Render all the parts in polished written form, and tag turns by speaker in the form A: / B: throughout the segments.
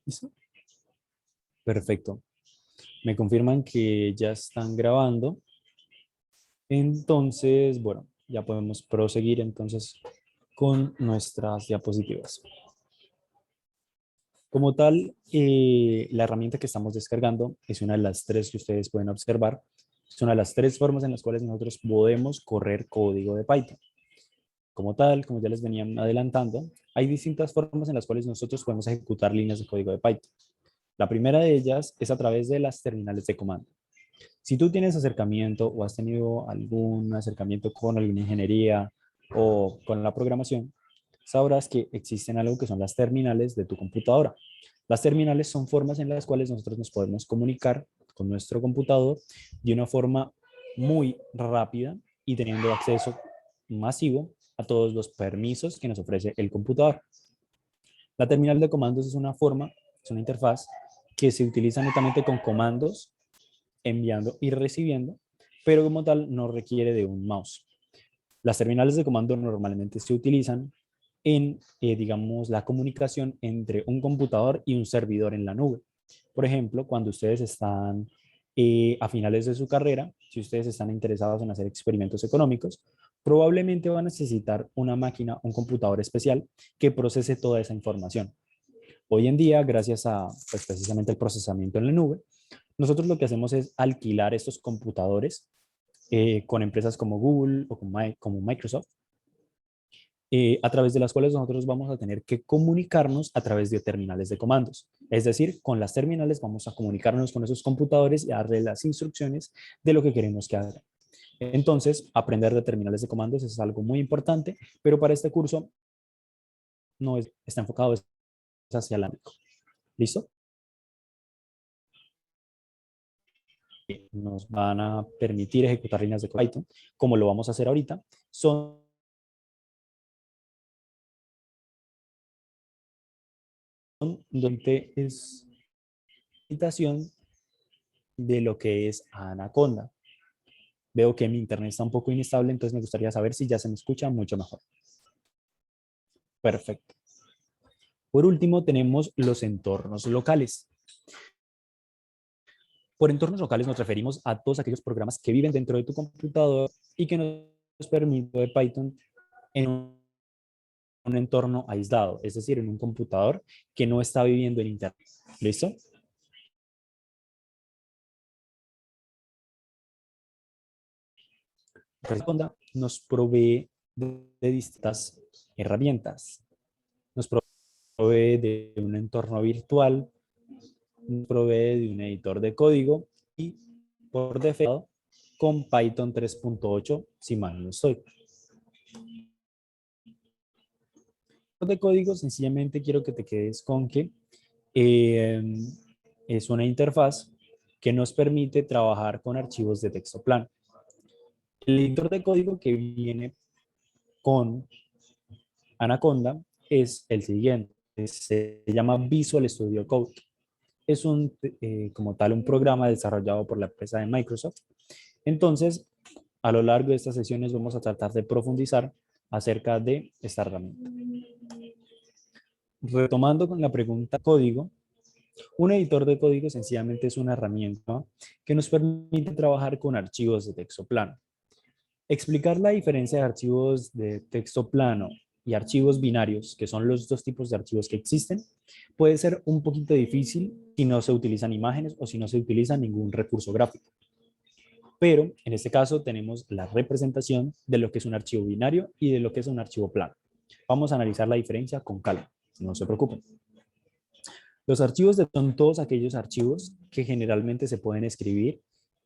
A: ¿Listo? Perfecto. Me confirman que ya están grabando. Entonces, bueno, ya podemos proseguir entonces con nuestras diapositivas. Como tal, la herramienta que estamos descargando es una de las tres que ustedes pueden observar. Es una de las tres formas en las cuales nosotros podemos correr código de Python. Como tal, como ya les venía adelantando, hay distintas formas en las cuales nosotros podemos ejecutar líneas de código de Python. La primera de ellas es a través de las terminales de comando. Si tú tienes acercamiento o has tenido algún acercamiento con alguna ingeniería o con la programación, sabrás que existen algo que son las terminales de tu computadora. Las terminales son formas en las cuales nosotros nos podemos comunicar con nuestro computador de una forma muy rápida y teniendo acceso masivo a todos los permisos que nos ofrece el computador. La terminal de comandos es una forma, es una interfaz que se utiliza netamente con comandos, enviando y recibiendo, pero como tal no requiere de un mouse. Las terminales de comando normalmente se utilizan en, digamos, la comunicación entre un computador y un servidor en la nube. Por ejemplo, cuando ustedes están a finales de su carrera, si ustedes están interesados en hacer experimentos económicos, probablemente van a necesitar una máquina, un computador especial que procese toda esa información. Hoy en día, gracias a pues, precisamente el procesamiento en la nube, nosotros lo que hacemos es alquilar estos computadores con empresas como Google o como Microsoft, a través de las cuales nosotros vamos a tener que comunicarnos a través de terminales de comandos. Es decir, con las terminales vamos a comunicarnos con esos computadores y darle las instrucciones de lo que queremos que haga. Entonces, aprender de terminales de comandos es algo muy importante, pero para este curso no está enfocado hacia el ámbito. ¿Listo? Nos van a permitir ejecutar líneas de Python, como lo vamos a hacer ahorita, son donde es invitación de lo que es Anaconda. Veo que mi internet está un poco inestable, entonces me gustaría saber si ya se me escucha mucho mejor. Perfecto. Por último, tenemos los entornos locales. Por entornos locales nos referimos a todos aquellos programas que viven dentro de tu computador y que nos permiten de Python en un entorno aislado, es decir, en un computador que no está viviendo en internet. ¿Listo? Anaconda nos provee de distintas herramientas. Nos provee de un entorno virtual, nos provee de un editor de código y por defecto con Python 3.8, si mal no estoy. De código, sencillamente quiero que te quedes con que eh, es una interfaz que nos permite trabajar con archivos de texto plano. El editor de código que viene con Anaconda es el siguiente, se llama Visual Studio Code. Es como tal un programa desarrollado por la empresa de Microsoft. Entonces, a lo largo de estas sesiones vamos a tratar de profundizar acerca de esta herramienta. Retomando con la pregunta código, un editor de código sencillamente es una herramienta que nos permite trabajar con archivos de texto plano. Explicar la diferencia de archivos de texto plano y archivos binarios, que son los dos tipos de archivos que existen, puede ser un poquito difícil si no se utilizan imágenes o si no se utiliza ningún recurso gráfico. Pero en este caso tenemos la representación de lo que es un archivo binario y de lo que es un archivo plano. Vamos a analizar la diferencia con calma, no se preocupen. Los archivos son todos aquellos archivos que generalmente se pueden escribir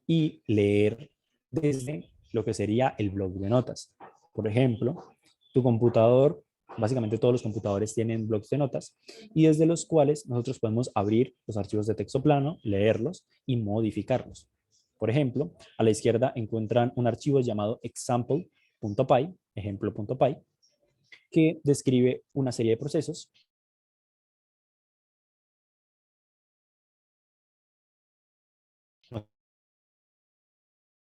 A: y leer desde lo que sería el bloc de notas. Por ejemplo, tu computador, básicamente todos los computadores tienen blocs de notas y desde los cuales nosotros podemos abrir los archivos de texto plano, leerlos y modificarlos. Por ejemplo, a la izquierda encuentran un archivo llamado example.py, ejemplo.py, que describe una serie de procesos. No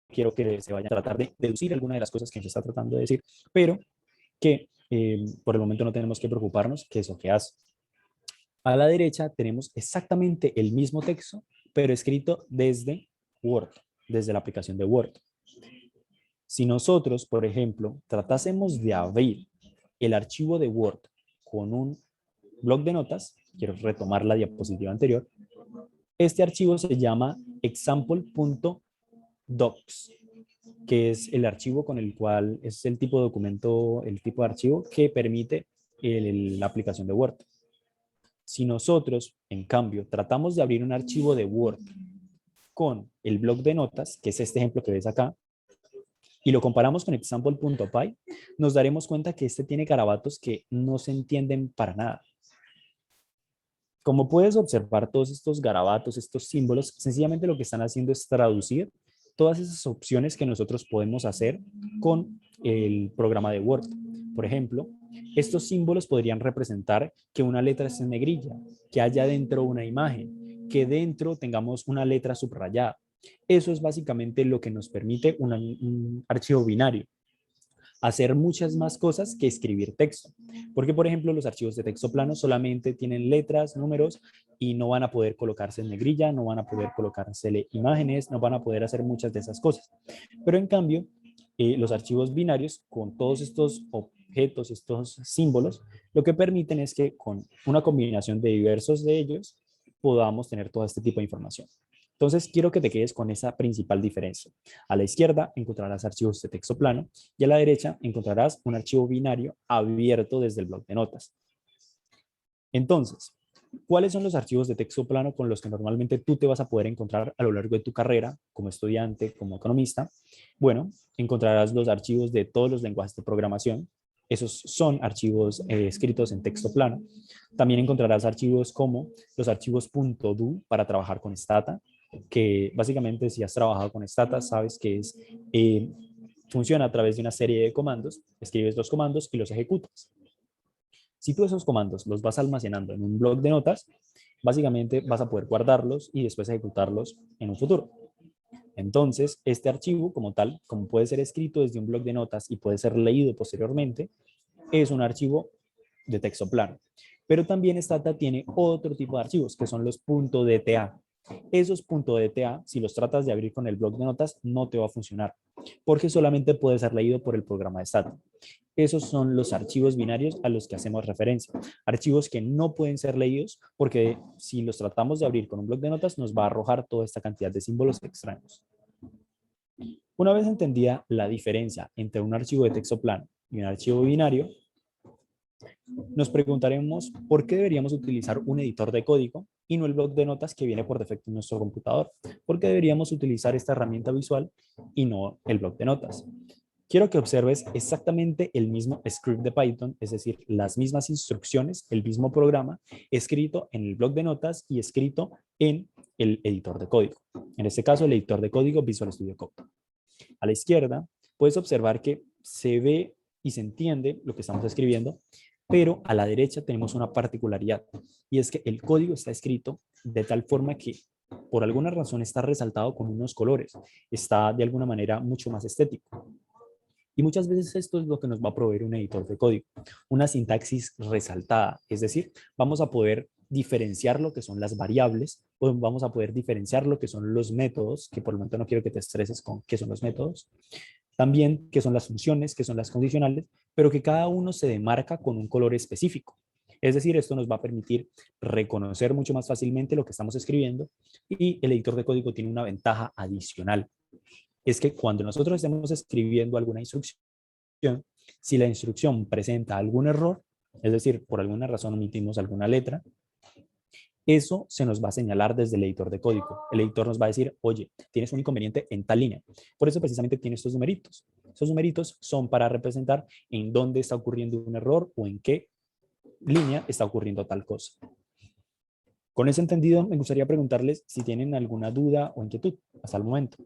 A: quiero que se vayan a tratar de deducir alguna de las cosas que nos está tratando de decir, pero que por el momento no tenemos que preocuparnos qué es lo que hace. A la derecha tenemos exactamente el mismo texto, pero escrito desde Word, desde la aplicación de Word. Si nosotros, por ejemplo, tratásemos de abrir el archivo de Word con un bloc de notas, quiero retomar la diapositiva anterior, este archivo se llama example.docs, que es el archivo con el cual es el tipo de documento, el tipo de archivo que permite la aplicación de Word. Si nosotros, en cambio, tratamos de abrir un archivo de Word con el bloc de notas, que es este ejemplo que ves acá, y lo comparamos con example.py, nos daremos cuenta que este tiene garabatos que no se entienden para nada. Como puedes observar, todos estos garabatos, estos símbolos, sencillamente lo que están haciendo es traducir todas esas opciones que nosotros podemos hacer con el programa de Word. Por ejemplo, estos símbolos podrían representar que una letra esté en negrilla, que haya dentro una imagen, que dentro tengamos una letra subrayada. Eso es básicamente lo que nos permite un archivo binario, hacer muchas más cosas que escribir texto. Porque, por ejemplo, los archivos de texto plano solamente tienen letras, números y no van a poder colocarse en negrilla, no van a poder colocársele imágenes, no van a poder hacer muchas de esas cosas. Pero en cambio, los archivos binarios, con todos estos objetos, estos símbolos, lo que permiten es que con una combinación de diversos de ellos podamos tener todo este tipo de información. Entonces, quiero que te quedes con esa principal diferencia. A la izquierda encontrarás archivos de texto plano y a la derecha encontrarás un archivo binario abierto desde el bloc de notas. Entonces, ¿cuáles son los archivos de texto plano con los que normalmente tú te vas a poder encontrar a lo largo de tu carrera como estudiante, como economista? Bueno, encontrarás los archivos de todos los lenguajes de programación. Esos son archivos escritos en texto plano. También encontrarás archivos como los archivos .do para trabajar con Stata, que básicamente si has trabajado con Stata sabes que funciona a través de una serie de comandos. Escribes los comandos y los ejecutas. Si tú esos comandos los vas almacenando en un bloc de notas, básicamente vas a poder guardarlos y después ejecutarlos en un futuro. Entonces, este archivo como tal, como puede ser escrito desde un bloc de notas y puede ser leído posteriormente, es un archivo de texto plano. Pero también Stata tiene otro tipo de archivos, que son los .dta. Esos .dta, si los tratas de abrir con el bloc de notas, no te va a funcionar, porque solamente puede ser leído por el programa de Stata. Esos son los archivos binarios a los que hacemos referencia. Archivos que no pueden ser leídos porque si los tratamos de abrir con un bloc de notas nos va a arrojar toda esta cantidad de símbolos extraños. Una vez entendida la diferencia entre un archivo de texto plano y un archivo binario, nos preguntaremos por qué deberíamos utilizar un editor de código y no el bloc de notas que viene por defecto en nuestro computador. ¿Por qué deberíamos utilizar esta herramienta visual y no el bloc de notas? Quiero que observes exactamente el mismo script de Python, es decir, las mismas instrucciones, el mismo programa, escrito en el bloc de notas y escrito en el editor de código. En este caso, el editor de código Visual Studio Code. A la izquierda, puedes observar que se ve y se entiende lo que estamos escribiendo, pero a la derecha tenemos una particularidad, y es que el código está escrito de tal forma que por alguna razón está resaltado con unos colores, está de alguna manera mucho más estético. Y muchas veces esto es lo que nos va a proveer un editor de código, una sintaxis resaltada, es decir, vamos a poder diferenciar lo que son las variables, o vamos a poder diferenciar lo que son los métodos, que por el momento no quiero que te estreses con qué son los métodos, también qué son las funciones, qué son las condicionales, pero que cada uno se demarca con un color específico. Es decir, esto nos va a permitir reconocer mucho más fácilmente lo que estamos escribiendo y el editor de código tiene una ventaja adicional. Es que cuando nosotros estemos escribiendo alguna instrucción, si la instrucción presenta algún error, es decir, por alguna razón omitimos alguna letra, eso se nos va a señalar desde el editor de código. El editor nos va a decir, oye, tienes un inconveniente en tal línea. Por eso precisamente tiene estos numeritos. Estos numeritos son para representar en dónde está ocurriendo un error o en qué línea está ocurriendo tal cosa. Con eso entendido, me gustaría preguntarles si tienen alguna duda o inquietud hasta el momento.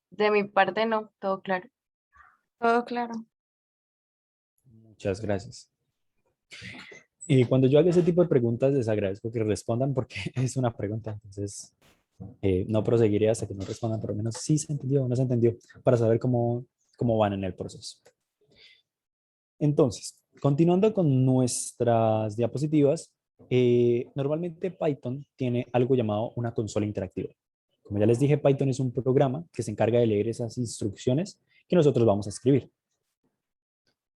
B: De mi parte no, todo claro.
C: Todo claro.
A: Muchas gracias. Y cuando yo hago ese tipo de preguntas, les agradezco que respondan porque es una pregunta. Entonces, no proseguiré hasta que no respondan, por lo menos sí se entendió o no se entendió, para saber cómo van en el proceso. Entonces, continuando con nuestras diapositivas, normalmente Python tiene algo llamado una consola interactiva. Como ya les dije, Python es un programa que se encarga de leer esas instrucciones que nosotros vamos a escribir.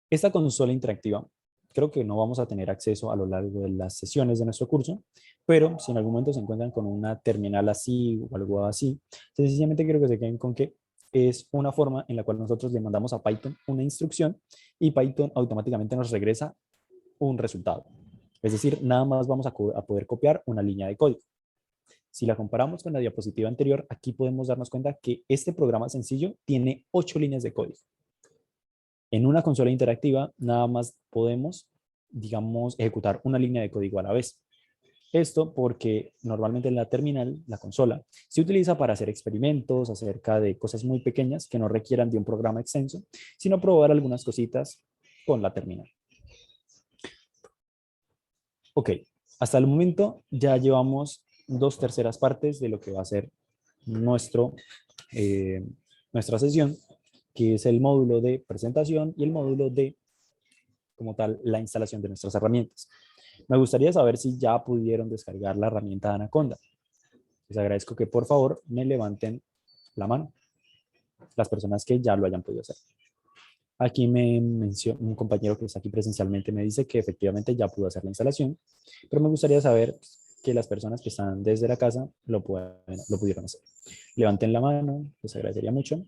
A: Esta consola interactiva, creo que no vamos a tener acceso a lo largo de las sesiones de nuestro curso, pero si en algún momento se encuentran con una terminal así o algo así, sencillamente quiero que se queden con que es una forma en la cual nosotros le mandamos a Python una instrucción y Python automáticamente nos regresa un resultado. Es decir, nada más vamos a poder copiar una línea de código. Si la comparamos con la diapositiva anterior, aquí podemos darnos cuenta que este programa sencillo tiene 8 líneas de código. En una consola interactiva, nada más podemos, digamos, ejecutar una línea de código a la vez. Esto porque normalmente en la terminal, la consola, se utiliza para hacer experimentos acerca de cosas muy pequeñas que no requieran de un programa extenso, sino probar algunas cositas con la terminal. Ok, hasta el momento ya llevamos 2/3 partes de lo que va a ser nuestro, eh, nuestra sesión, que es el módulo de presentación y el módulo de, como tal, la instalación de nuestras herramientas. Me gustaría saber si ya pudieron descargar la herramienta Anaconda. Les agradezco que por favor me levanten la mano, las personas que ya lo hayan podido hacer. Aquí me menciona un compañero que está aquí presencialmente, me dice que efectivamente ya pudo hacer la instalación, pero me gustaría saber que las personas que están desde la casa lo pudieron hacer. Levanten la mano, les agradecería mucho.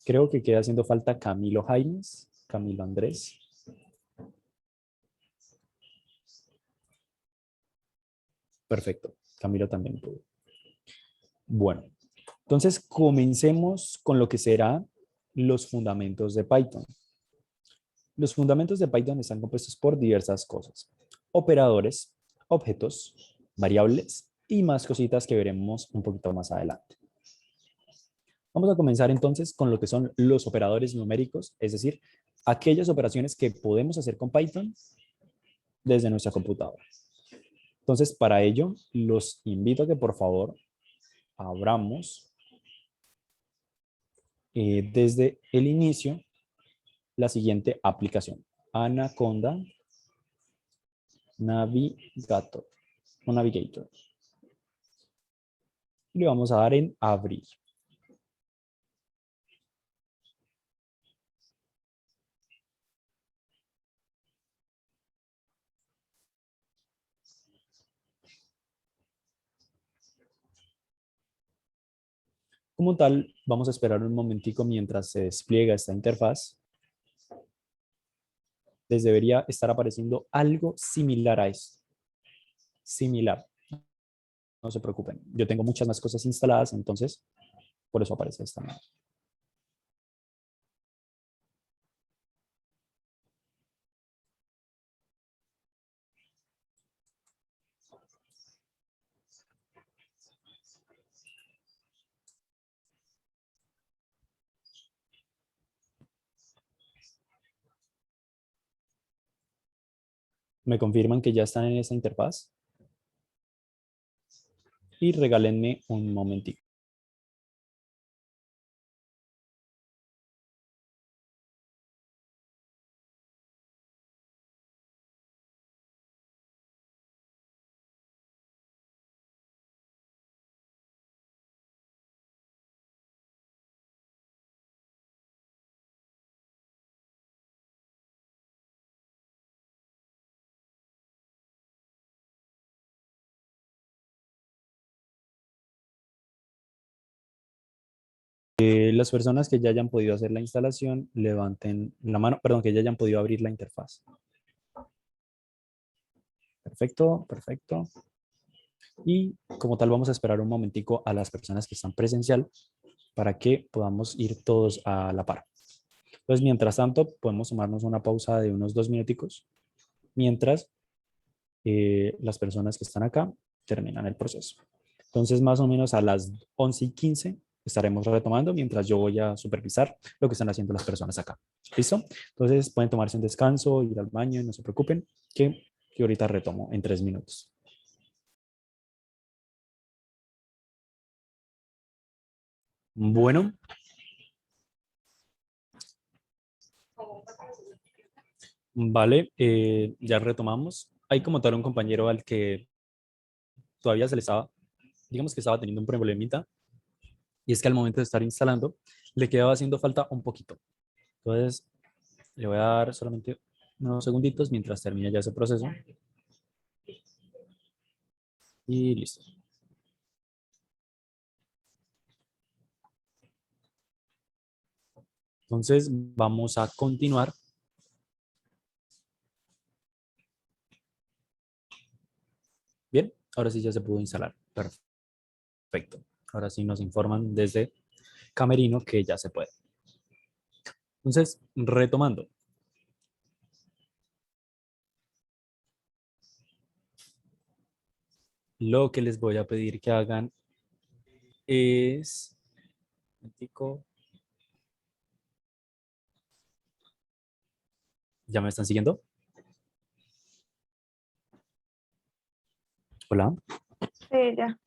A: Creo que queda haciendo falta Camilo Jaimes, Camilo Andrés. Perfecto, Camilo también pudo. Bueno, entonces comencemos con lo que será los fundamentos de Python. Los fundamentos de Python están compuestos por diversas cosas: operadores, objetos, variables y más cositas que veremos un poquito más adelante. Vamos a comenzar entonces con lo que son los operadores numéricos, es decir, aquellas operaciones que podemos hacer con Python desde nuestra computadora. Entonces, para ello, los invito a que por favor abramos desde el inicio la siguiente aplicación: Anaconda Navigator. Navigator. Le vamos a dar en abrir. Como tal, vamos a esperar un momentico mientras se despliega esta interfaz. Les debería estar apareciendo algo similar a esto. Similar. No se preocupen. Yo tengo muchas más cosas instaladas, entonces por eso aparece esta manera. Me confirman que ya están en esa interfaz y regálenme un momentito. Las personas que ya hayan podido hacer la instalación, levanten la mano, perdón, que ya hayan podido abrir la interfaz. Perfecto, perfecto. Y como tal, vamos a esperar un momentico a las personas que están presencial para que podamos ir todos a la par. Entonces, mientras tanto, podemos tomarnos una pausa de unos 2 minuticos mientras las personas que están acá terminan el proceso. Entonces, más o menos a las 11:15 estaremos retomando mientras yo voy a supervisar lo que están haciendo las personas acá. ¿Listo? Entonces pueden tomarse un descanso, ir al baño, no se preocupen, que ahorita retomo en 3 minutos. Bueno. Vale, ya retomamos. Hay como tal un compañero al que todavía se le estaba, digamos que estaba teniendo un problemita, y es que al momento de estar instalando, le quedaba haciendo falta un poquito. Entonces, le voy a dar solamente unos segunditos mientras termine ya ese proceso. Y listo. Entonces, vamos a continuar. Bien, ahora sí ya se pudo instalar. Perfecto. Ahora sí nos informan desde Camerino que ya se puede. Entonces, retomando. Lo que les voy a pedir que hagan es... un momentico. ¿Ya me están siguiendo? Hola.
B: Sí, ya.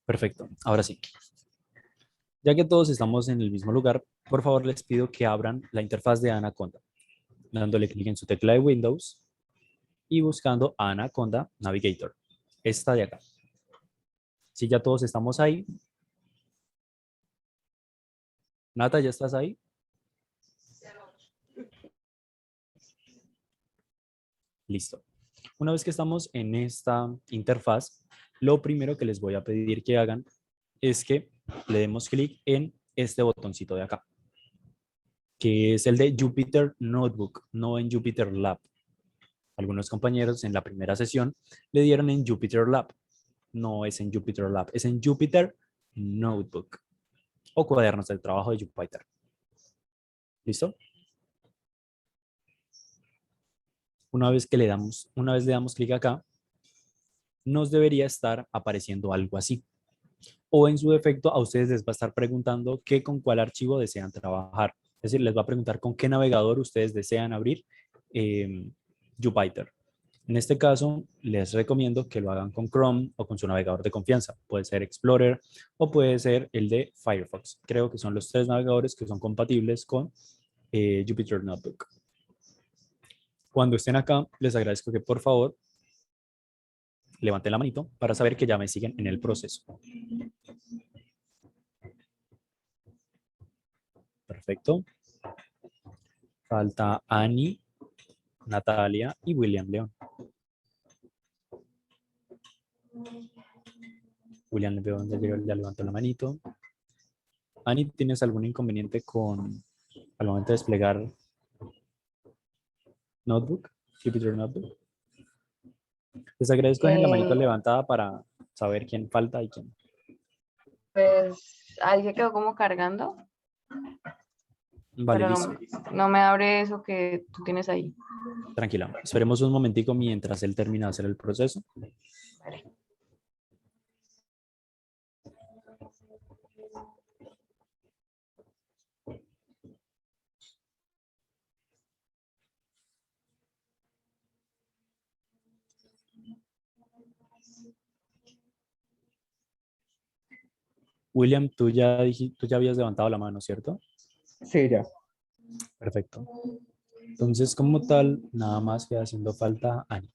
A: Perfecto. Ahora sí. Ya que todos estamos en el mismo lugar, por favor les pido que abran la interfaz de Anaconda, dándole clic en su tecla de Windows y buscando Anaconda Navigator. Esta de acá. Si ya todos estamos ahí. Nata, ¿ya estás ahí? Listo. Una vez que estamos en esta interfaz, lo primero que les voy a pedir que hagan es que le demos clic en este botoncito de acá, que es el de Jupyter Notebook, no en Jupyter Lab. Algunos compañeros en la primera sesión le dieron en Jupyter Lab. No es en Jupyter Lab, es en Jupyter Notebook o cuadernos del trabajo de Jupyter. ¿Listo? Una vez le damos clic acá, nos debería estar apareciendo algo así. O en su defecto, a ustedes les va a estar preguntando qué con cuál archivo desean trabajar. Es decir, les va a preguntar con qué navegador ustedes desean abrir Jupyter. En este caso, les recomiendo que lo hagan con Chrome o con su navegador de confianza. Puede ser Explorer o puede ser el de Firefox. Creo que son los 3 navegadores que son compatibles con Jupyter Notebook. Cuando estén acá, les agradezco que por favor levanten la manito para saber que ya me siguen en el proceso. Perfecto. Falta Annie, Natalia y William León. William León ya levantó la manito. Annie, ¿tienes algún inconveniente con al momento de desplegar Notebook, Jupyter Notebook? Les agradezco en la manito
B: Eh,
A: levantada para saber quién falta y quién.
B: pues ahí se quedó como cargando,
A: Vale,
B: pero
A: listo.
B: no me abre eso que tú tienes ahí.
A: Tranquila. Esperemos un momentico mientras él termina de hacer el proceso.
B: Vale.
A: William, tú ya habías levantado la mano, ¿cierto?
C: Sí, ya.
A: Perfecto. Entonces, como tal, nada más queda haciendo falta Annie.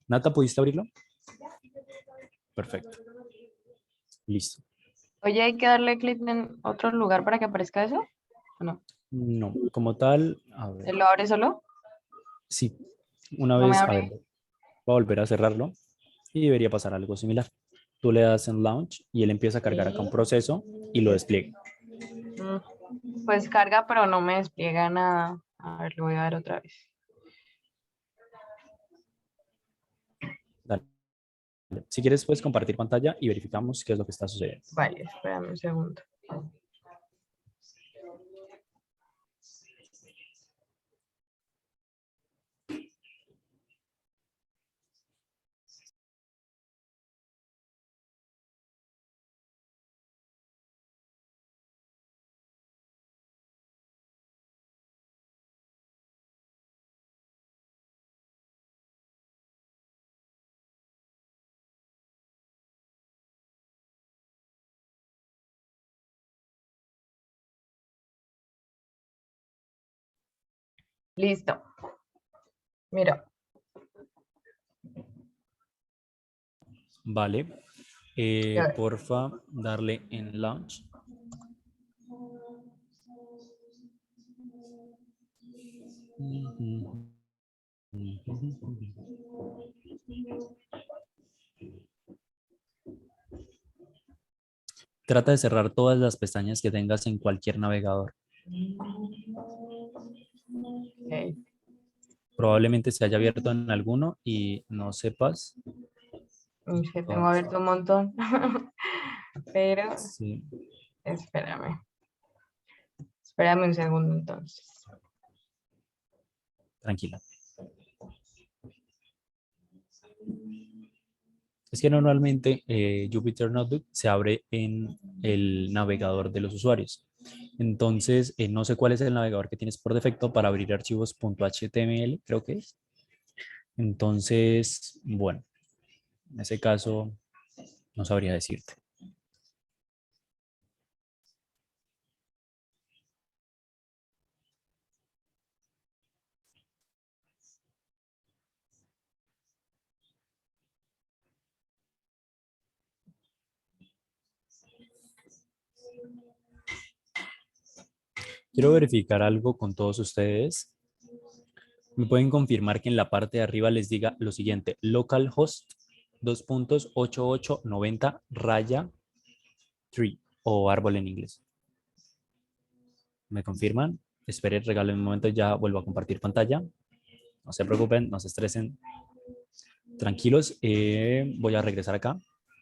A: Nata, ¿pudiste abrirlo? Perfecto. Listo.
B: Oye, ¿hay que darle clic en otro lugar para que aparezca eso? ¿O no?
A: No, como tal, a ver.
B: ¿Él lo abre solo?
A: Sí, una
B: No me
A: vez, a ver,
B: abre.
A: voy a volver a cerrarlo y debería pasar algo similar. Tú le das en Launch y él empieza a cargar acá un proceso y lo despliega.
B: Pues carga, pero no me despliega nada. A ver, lo voy a ver otra vez.
A: Dale. Si quieres, puedes compartir pantalla y verificamos qué es lo que está sucediendo.
B: Vale, espérame un segundo. Listo. Mira.
A: Vale.
B: Ya ves.
A: Porfa, darle en launch. Trata de cerrar todas las pestañas que tengas en cualquier navegador.
B: Ok.
A: Probablemente se haya abierto en alguno y no sepas.
B: Es que tengo
A: Entonces,
B: abierto un montón. Pero
A: sí,
B: espérame. Espérame un segundo entonces.
A: tranquila. Es que normalmente Jupyter Notebook se abre en el navegador de los usuarios. Entonces, no sé cuál es el navegador que tienes por defecto para abrir archivos .html, creo que es. Entonces, bueno, en ese caso no sabría decirte. Quiero verificar algo con todos ustedes. ¿Me pueden confirmar que en la parte de arriba les diga lo siguiente? Localhost 2.8890 raya tree o árbol en inglés. ¿Me confirman? Esperen, regalen un momento, ya vuelvo a compartir pantalla. No se preocupen, no se estresen. Tranquilos, voy a regresar acá.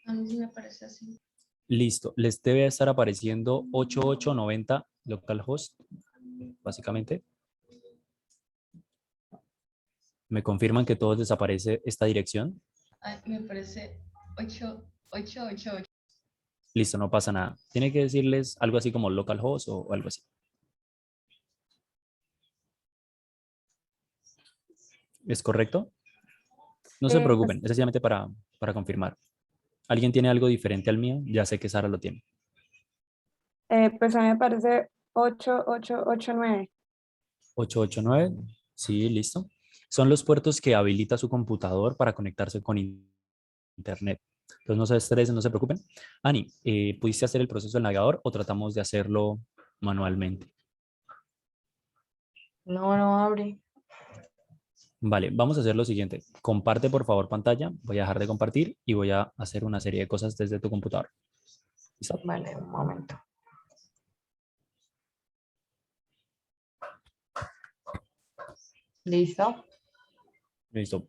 C: A mí sí me parece así.
A: Listo, les debe estar apareciendo 8890 localhost, básicamente. ¿Me confirman que todos desaparece esta dirección?
C: Ay, me parece 8888.
A: Listo, no pasa nada. Tiene que decirles algo así como localhost o algo así. ¿Es correcto? No se preocupen, es sencillamente para confirmar. ¿Alguien tiene algo diferente al mío? Ya sé que Sara lo tiene.
D: Pues a mí me parece 8889.
A: 889, sí, listo. Son los puertos que habilita su computador para conectarse con internet. Entonces no se estresen, no se preocupen. Ani, ¿pudiste hacer el proceso del navegador o tratamos de hacerlo manualmente?
B: No, no abre.
A: Vale, vamos a hacer lo siguiente. Comparte por favor pantalla. Voy a dejar de compartir y voy a hacer una serie de cosas desde tu computador. ¿Listo?
B: Vale, un momento. Listo.
A: Listo.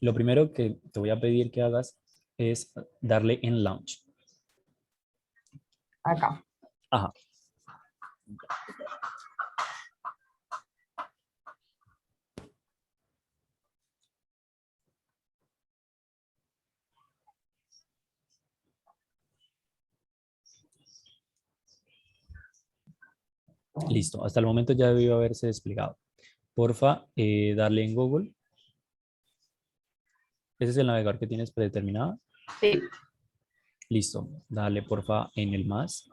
A: Lo primero que te voy a pedir que hagas es darle en launch.
B: Acá.
A: Ajá. Listo. Hasta el momento ya debió haberse desplegado. Porfa, darle en Google. Ese es el navegador que tienes predeterminado.
B: Sí.
A: Listo. Dale porfa en el más.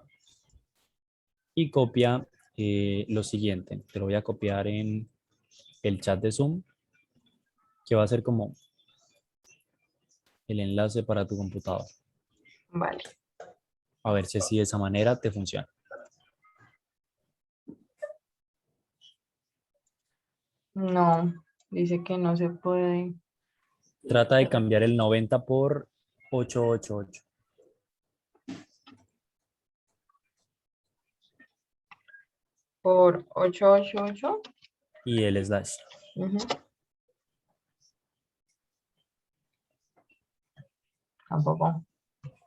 A: Y copia lo siguiente. Te lo voy a copiar en el chat de Zoom, que va a ser como el enlace para tu computador.
B: Vale.
A: A ver si así de esa manera te funciona.
B: No, dice que no se puede.
A: Trata de cambiar el 90 por 888
B: Por 888.
A: y el slash.
B: Ujú. Tampoco.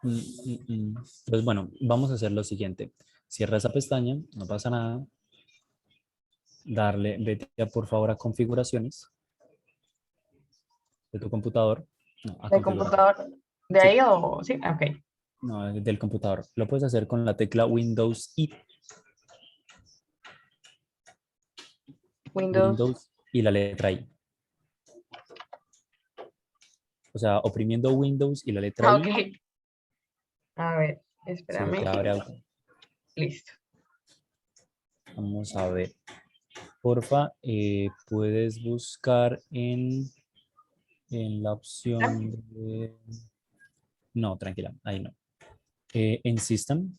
A: Entonces, bueno, vamos a hacer lo siguiente. Cierra esa pestaña, no pasa nada. Vete por favor a configuraciones de tu computador. No, a
B: ¿De
A: configuraciones.
B: computador? ¿De
A: Sí,
B: ahí o sí? Ok.
A: no, del computador. Lo puedes hacer con la tecla Windows y
B: Windows.
A: Windows y la letra I. O sea, oprimiendo Windows y la letra I,
B: Ok. A ver,
A: se te
B: espérame.
A: abre algo.
B: Listo.
A: Vamos a ver. porfa, puedes buscar en la opción de... No, tranquila, ahí no. En System,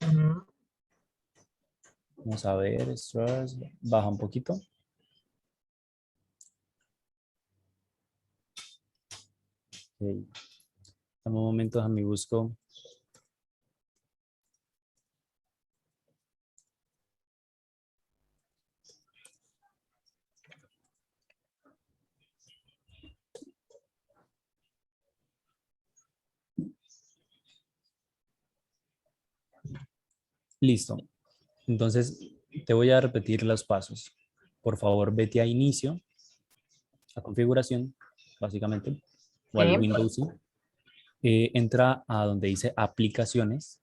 B: Ujú.
A: vamos a ver, Stress, baja un poquito. Ok. Dame un momento, déjame busco. Listo. Entonces, te voy a repetir los pasos. Por favor, vete a inicio, a configuración, básicamente, o al
B: Sí,
A: Windows. Sí. Entra a donde dice aplicaciones.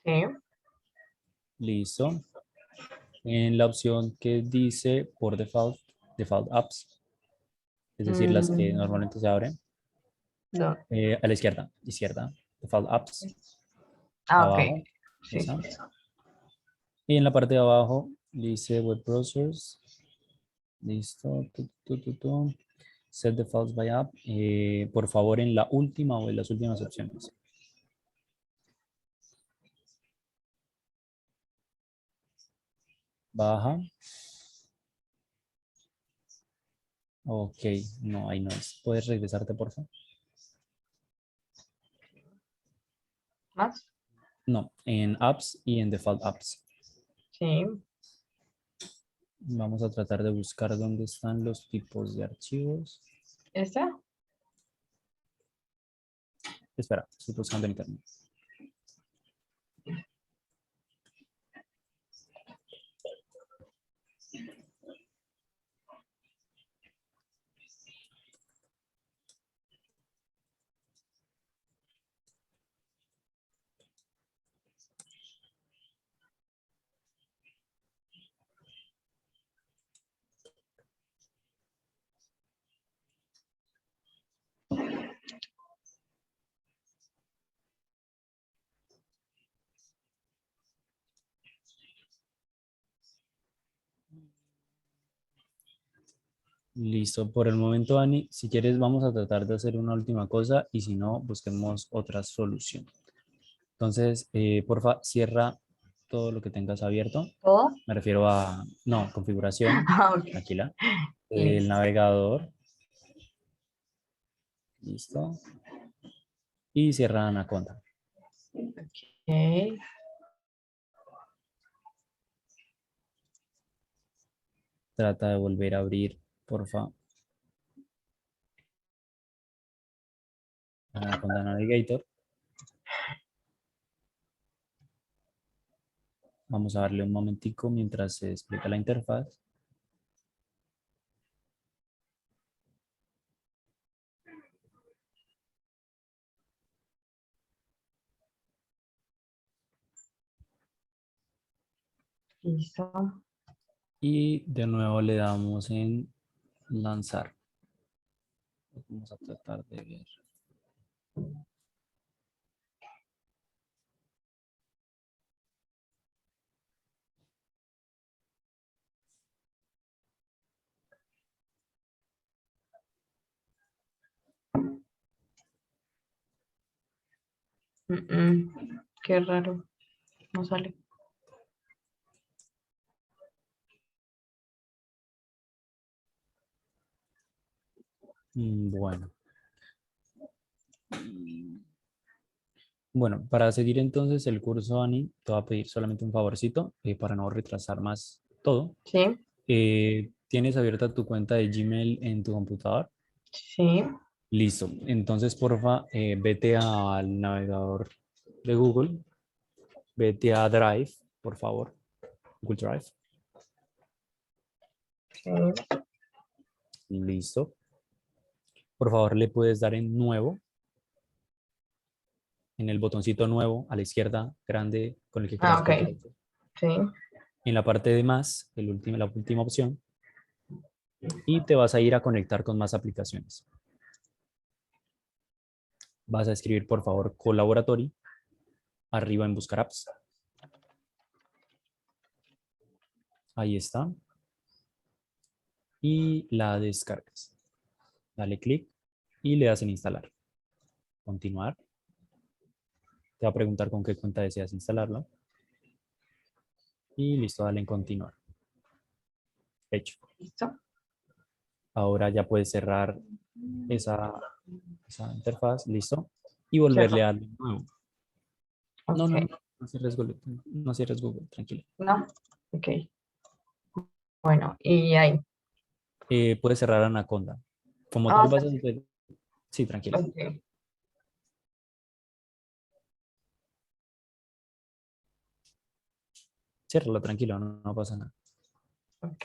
B: sí.
A: Listo. En la opción que dice por default apps, es decir, las que
B: Mm,
A: normalmente se abren,
B: no.
A: a la izquierda, default apps,
B: Ah, ok.
A: abajo,
B: Sí.
A: esa. Y en la parte de abajo dice web browsers, listo, set defaults by app, por favor en la última o en las últimas opciones. Baja. Ok, no, ahí no es. ¿Puedes regresarte, por favor?
B: ¿Más?
A: No, en apps y en default apps.
B: Sí.
A: Vamos a tratar de buscar dónde están los tipos de archivos.
B: ¿Esta?
A: Espera, estoy buscando en internet. Listo, por el momento, Ani, si quieres vamos a tratar de hacer una última cosa y si no, busquemos otra solución. Entonces, porfa, cierra todo lo que tengas abierto.
B: ¿Todo?
A: Me refiero a, no, configuración,
B: Ah, ok.
A: tranquila. El
B: Listo.
A: navegador, listo. Y cierra Anaconda.
B: Ok.
A: Trata de volver a abrir, porfa, Anaconda Navigator. Vamos a darle un momentico mientras se explica la interfaz.
B: Listo.
A: Y de nuevo le damos en lanzar. Vamos a tratar de ver.
B: Qué raro. No sale.
A: Bueno. Bueno, para seguir entonces el curso, Ani, te voy a pedir solamente un favorcito para no retrasar más todo.
B: Sí.
A: ¿Tienes abierta tu cuenta de Gmail en tu computador?
B: Sí.
A: Listo. Entonces, porfa, vete al navegador de Google, vete a Drive, por favor, Google Drive.
B: Sí.
A: Listo. Por favor, le puedes dar en nuevo, en el botoncito nuevo a la izquierda, grande, con el que
B: Ah,
A: quieras
B: ok.
A: compartir.
B: Sí.
A: En la parte de más, la última opción, y te vas a ir a conectar con más aplicaciones. Vas a escribir, por favor, Collaboratory, arriba en Buscar Apps. Ahí está. Y la descargas. Dale clic y le das en instalar. Continuar. Te va a preguntar con qué cuenta deseas instalarlo. Y listo, dale en continuar. Hecho.
B: ¿Listo?
A: Ahora ya puedes cerrar esa, esa interfaz. Listo. Y volverle
B: Cierro.
A: a darle de nuevo. No, no,
B: Ok.
A: no. No cierres Google. No cierres Google. Tranquilo.
B: ¿No? Ok. Bueno, y ahí.
A: Puedes cerrar Anaconda. Como
B: Ah,
A: tal vas a hacer... Sí, tranquila.
B: ok.
A: Ciérralo, tranquilo. No, no pasa nada.
B: Ok.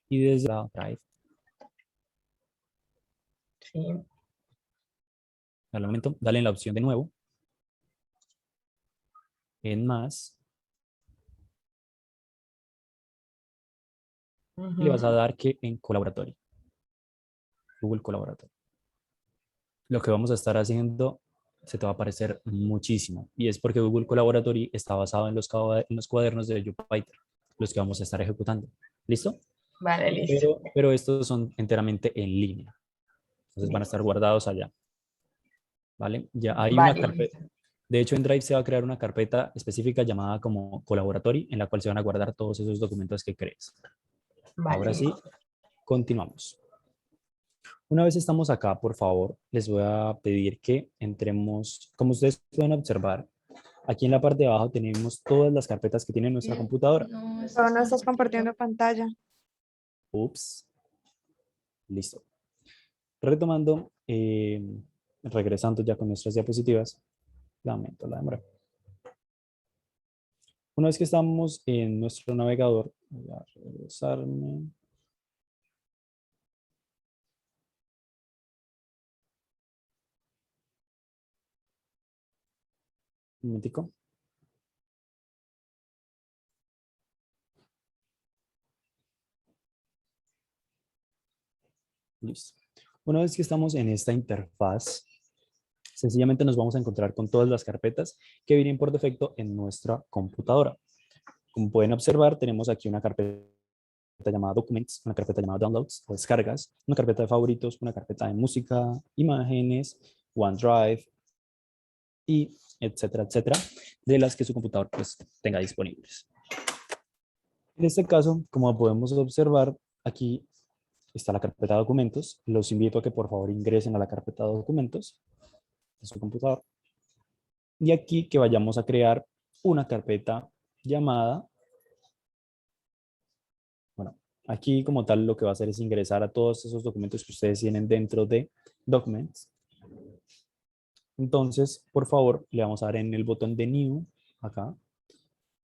A: Y desde la Drive,
B: Sí.
A: al momento, dale en la opción de nuevo. En más. Y le vas a
B: Ujú.
A: dar que en colaboratorio. Google Colaboratorio. Lo que vamos a estar haciendo se te va a aparecer muchísimo. Y es porque Google Colaboratory está basado en los cuadernos de Jupyter, los que vamos a estar ejecutando. ¿Listo?
B: Vale, listo.
A: Pero estos son enteramente en línea. Entonces van a estar
B: Listo.
A: guardados allá. ¿Vale? Ya hay una
B: Vale,
A: carpeta.
B: listo.
A: De hecho, en Drive se va a crear una carpeta específica llamada como Colaboratory, en la cual se van a guardar todos esos documentos que crees.
B: Vale,
A: Ahora sí,
B: listo.
A: continuamos. Una vez estamos acá, por favor, les voy a pedir que entremos, como ustedes pueden observar, aquí en la parte de abajo tenemos todas las carpetas que tiene nuestra
C: Bien,
A: computadora.
C: no
D: Pero
C: estás
D: no estás compartiendo
C: compartiendo.
D: pantalla.
A: Ups, listo. Retomando, regresando ya con nuestras diapositivas, lamento la demora. Una vez que estamos en nuestro navegador, voy a regresarme. Un momentico. Listo. Una vez que estamos en esta interfaz, sencillamente nos vamos a encontrar con todas las carpetas que vienen por defecto en nuestra computadora. Como pueden observar, tenemos aquí una carpeta llamada Documents, una carpeta llamada Downloads o Descargas, una carpeta de favoritos, una carpeta de música, imágenes, OneDrive y etcétera, etcétera, de las que su computador pues tenga disponibles. En este caso, como podemos observar, aquí está la carpeta de documentos. Los invito a que por favor ingresen a la carpeta de documentos de su computador. Y aquí que vayamos a crear una carpeta llamada, bueno, aquí como tal lo que va a hacer es ingresar a todos esos documentos que ustedes tienen dentro de Documents. Entonces, por favor, le vamos a dar en el botón de New, acá,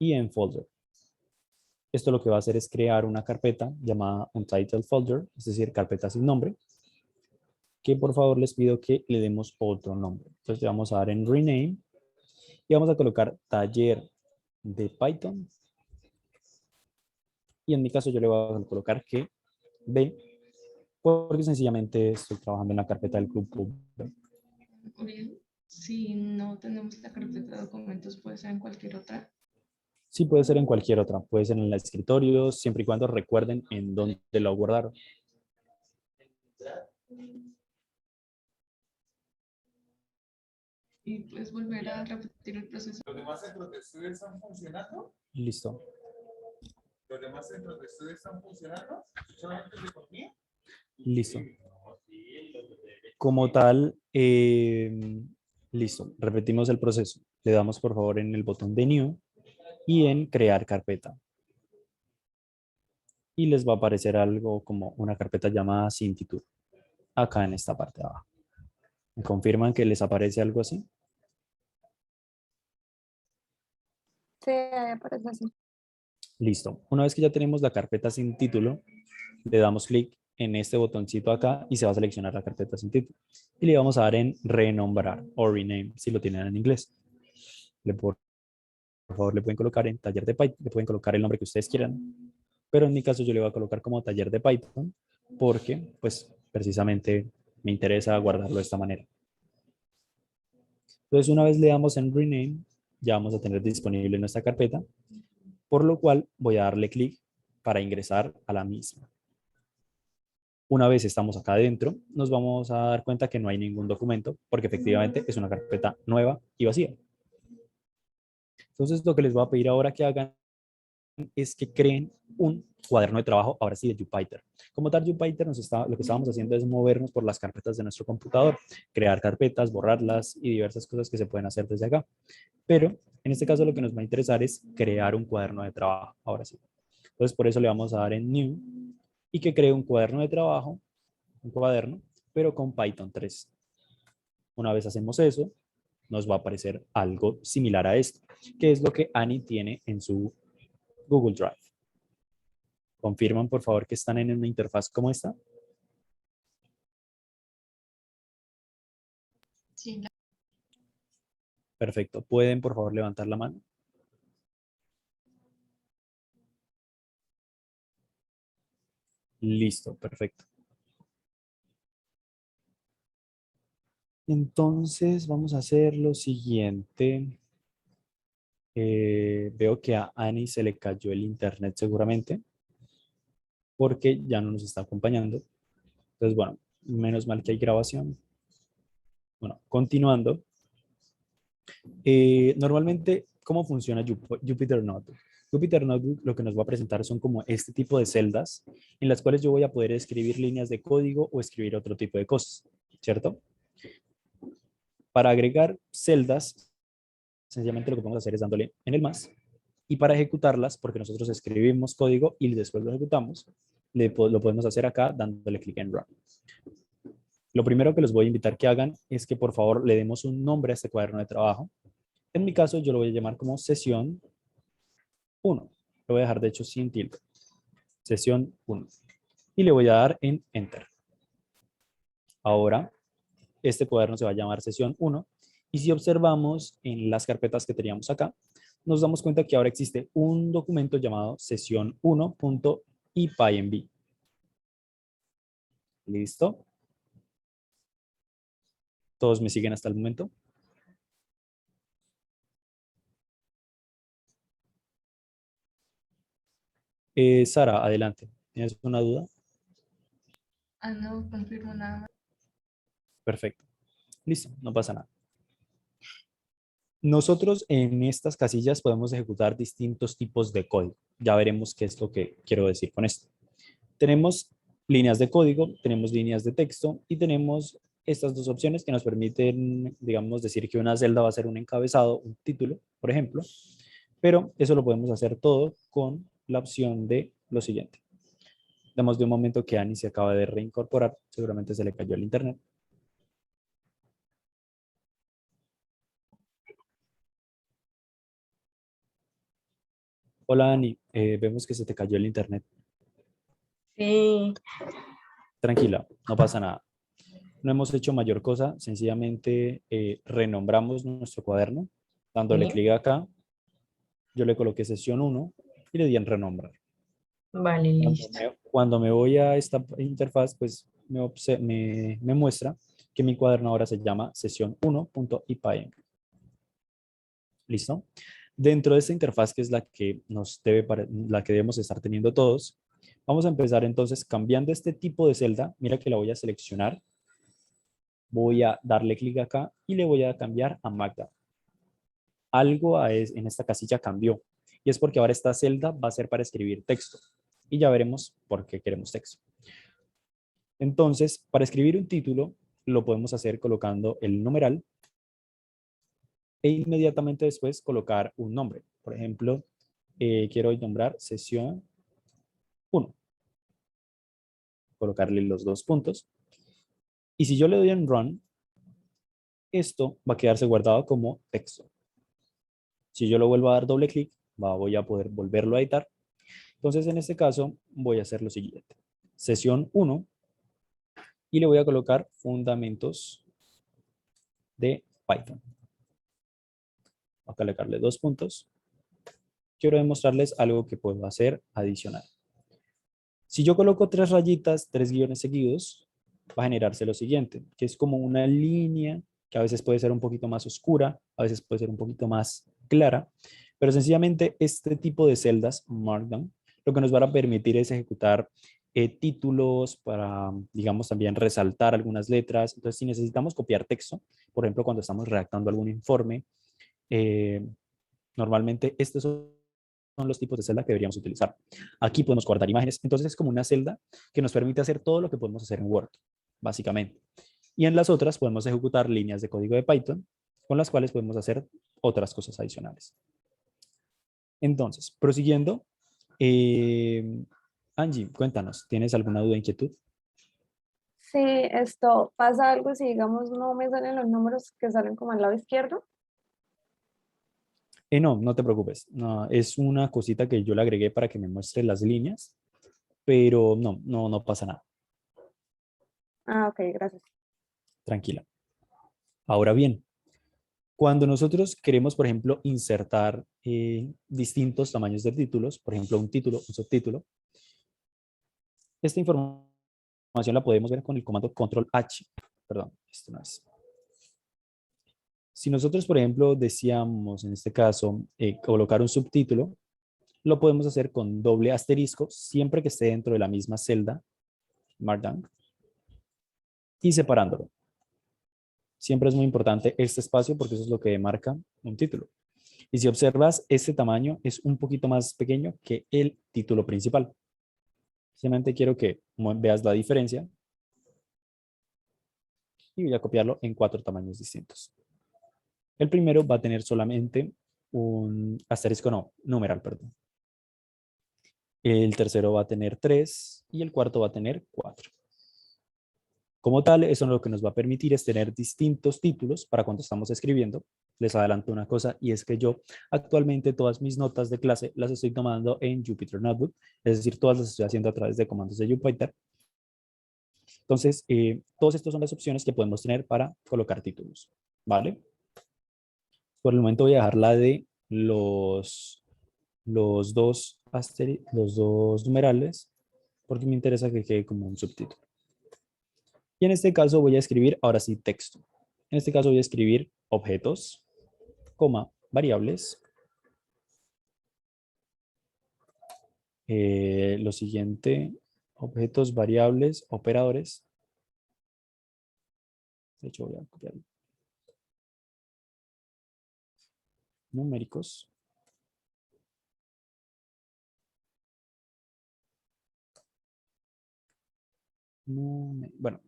A: y en Folder. Esto lo que va a hacer es crear una carpeta llamada Untitled Folder, es decir, carpeta sin nombre, que por favor les pido que le demos otro nombre. Entonces le vamos a dar en Rename y vamos a colocar taller de Python. Y en mi caso yo le voy a colocar que B, porque sencillamente estoy trabajando en la carpeta del grupo B.
C: Uriel, si no tenemos la carpeta de documentos, puede ser en cualquier otra.
A: Sí, puede ser en cualquier otra, puede ser en el escritorio, siempre y cuando recuerden en dónde lo guardaron.
C: Y puedes volver a repetir el proceso.
E: ¿Los demás centros de estudio están funcionando?
A: Listo.
E: ¿Los demás centros de estudio están funcionando? ¿Solamente el de economía?
A: Listo. Como tal, listo. Repetimos el proceso. Le damos por favor en el botón de New y en Crear carpeta. Y les va a aparecer algo como una carpeta llamada Sin título. Acá en esta parte de abajo. ¿Me confirman que les aparece algo así?
D: Sí, ahí aparece así.
A: Listo. Una vez que ya tenemos la carpeta sin título, le damos clic en este botoncito acá y se va a seleccionar la carpeta sin título. Y le vamos a dar en renombrar o rename si lo tienen en inglés. Por favor, le pueden colocar en taller de Python, le pueden colocar el nombre que ustedes quieran. Pero en mi caso yo le voy a colocar como taller de Python porque pues precisamente me interesa guardarlo de esta manera. Entonces, una vez le damos en Rename, ya vamos a tener disponible nuestra carpeta, por lo cual voy a darle clic para ingresar a la misma. Una vez estamos acá adentro, nos vamos a dar cuenta que no hay ningún documento, porque efectivamente es una carpeta nueva y vacía. Entonces, lo que les voy a pedir ahora que hagan es que creen un cuaderno de trabajo, ahora sí, de Jupyter. Como tal, Jupyter lo que estábamos haciendo es movernos por las carpetas de nuestro computador, crear carpetas, borrarlas y diversas cosas que se pueden hacer desde acá. Pero en este caso lo que nos va a interesar es crear un cuaderno de trabajo, ahora sí. Entonces, por eso le vamos a dar en New y que cree un cuaderno de trabajo, un cuaderno, pero con Python 3. Una vez hacemos eso, nos va a aparecer algo similar a esto, que es lo que Annie tiene en su Google Drive. ¿Confirman, por favor, que están en una interfaz como esta?
C: Sí,
A: Perfecto. ¿Pueden, por favor, levantar la mano? Listo, perfecto. Entonces, vamos a hacer lo siguiente. Veo que a Annie se le cayó el internet seguramente, porque ya no nos está acompañando. Entonces, bueno, menos mal que hay grabación. Bueno, continuando. Normalmente, ¿cómo funciona Jupyter Notebook? Jupyter Notebook lo que nos va a presentar son como este tipo de celdas en las cuales yo voy a poder escribir líneas de código o escribir otro tipo de cosas, ¿cierto? Para agregar celdas, sencillamente lo que podemos hacer es dándole en el más. Y para ejecutarlas, porque nosotros escribimos código y después lo ejecutamos, lo podemos hacer acá dándole clic en Run. Lo primero que les voy a invitar que hagan es que por favor le demos un nombre a este cuaderno de trabajo. En mi caso yo lo voy a llamar como sesión 1. Lo voy a dejar de hecho sin tilde. Sesión 1. Y le voy a dar en Enter. Ahora este cuaderno se va a llamar sesión 1. Y si observamos en las carpetas que teníamos acá, nos damos cuenta que ahora existe un documento llamado sesión1.ipynb. ¿Listo? ¿Todos me siguen hasta el momento? Sara, adelante. ¿Tienes una duda?
C: no confirmo nada más.
A: Perfecto. Listo, no pasa nada. Nosotros en estas casillas podemos ejecutar distintos tipos de código. Ya veremos qué es lo que quiero decir con esto. Tenemos líneas de código, tenemos líneas de texto y tenemos estas dos opciones que nos permiten, digamos, decir que una celda va a ser un encabezado, un título, por ejemplo, pero eso lo podemos hacer todo con la opción de lo siguiente. Damos de un momento que Ani se acaba de reincorporar, seguramente se le cayó el internet. Hola Ani, vemos que se te cayó el internet.
B: Sí,
A: Tranquila, no pasa nada. No hemos hecho mayor cosa, sencillamente renombramos nuestro cuaderno, dándole
B: sí.
A: clic acá, yo le coloqué sesión 1 y le di en renombrar.
B: Vale, listo.
A: Cuando me voy a esta interfaz, pues me muestra que mi cuaderno ahora se llama sesión1.ipynb. ¿Listo? Dentro de esta interfaz, que es la que la que debemos estar teniendo todos, vamos a empezar entonces cambiando este tipo de celda. Mira que la voy a seleccionar. Voy a darle clic acá y le voy a cambiar a Magda. Algo en esta casilla cambió y es porque ahora esta celda va a ser para escribir texto y ya veremos por qué queremos texto. Entonces, para escribir un título lo podemos hacer colocando el numeral e inmediatamente después colocar un nombre. Por ejemplo, quiero nombrar sesión 1. Colocarle los dos puntos. Y si yo le doy en Run, esto va a quedarse guardado como texto. Si yo lo vuelvo a dar doble clic, voy a poder volverlo a editar. Entonces, en este caso, voy a hacer lo siguiente. Sesión 1 y le voy a colocar fundamentos de Python. Voy a colocarle dos puntos. Quiero demostrarles algo que puedo hacer adicional. Si yo coloco 3 rayitas, 3 guiones seguidos, va a generarse lo siguiente, que es como una línea que a veces puede ser un poquito más oscura, a veces puede ser un poquito más clara, pero sencillamente este tipo de celdas Markdown lo que nos van a permitir es ejecutar títulos para, digamos, también resaltar algunas letras. Entonces, si necesitamos copiar texto, por ejemplo, cuando estamos redactando algún informe, eh, normalmente estos son los tipos de celda que deberíamos utilizar. Aquí podemos guardar imágenes, entonces es como una celda que nos permite hacer todo lo que podemos hacer en Word, básicamente. Y en las otras podemos ejecutar líneas de código de Python con las cuales podemos hacer otras cosas adicionales. Entonces, prosiguiendo, Angie, cuéntanos, ¿tienes alguna duda o inquietud?
D: Sí, esto pasa algo si digamos no me salen los números que salen como al lado izquierdo.
A: No, no te preocupes. No, es una cosita que yo le agregué para que me muestre las líneas, pero no pasa nada.
D: Ah, ok, gracias.
A: Tranquila. Ahora bien, cuando nosotros queremos, por ejemplo, insertar distintos tamaños de títulos, por ejemplo, un título, un subtítulo, esta información la podemos ver con el comando control H. Perdón, esto no es. Si nosotros, por ejemplo, decíamos en este caso colocar un subtítulo, lo podemos hacer con doble asterisco siempre que esté dentro de la misma celda, Markdown, y separándolo. Siempre es muy importante este espacio porque eso es lo que marca un título. Y si observas, este tamaño es un poquito más pequeño que el título principal. Simplemente quiero que veas la diferencia y voy a copiarlo en 4 tamaños distintos. El primero va a tener solamente un asterisco, no, numeral, perdón. El tercero va a tener 3 y el cuarto va a tener 4. Como tal, eso lo que nos va a permitir es tener distintos títulos para cuando estamos escribiendo. Les adelanto una cosa y es que yo actualmente todas mis notas de clase las estoy tomando en Jupyter Notebook, es decir, todas las estoy haciendo a través de comandos de Jupyter. Entonces, todos estos son las opciones que podemos tener para colocar títulos, ¿vale? Por el momento voy a dejar la de los dos numerales porque me interesa que quede como un subtítulo. Y en este caso voy a escribir, ahora sí, texto. En este caso voy a escribir objetos, coma, variables. Lo siguiente, objetos, variables, operadores. De hecho, voy a copiar numéricos. Bueno,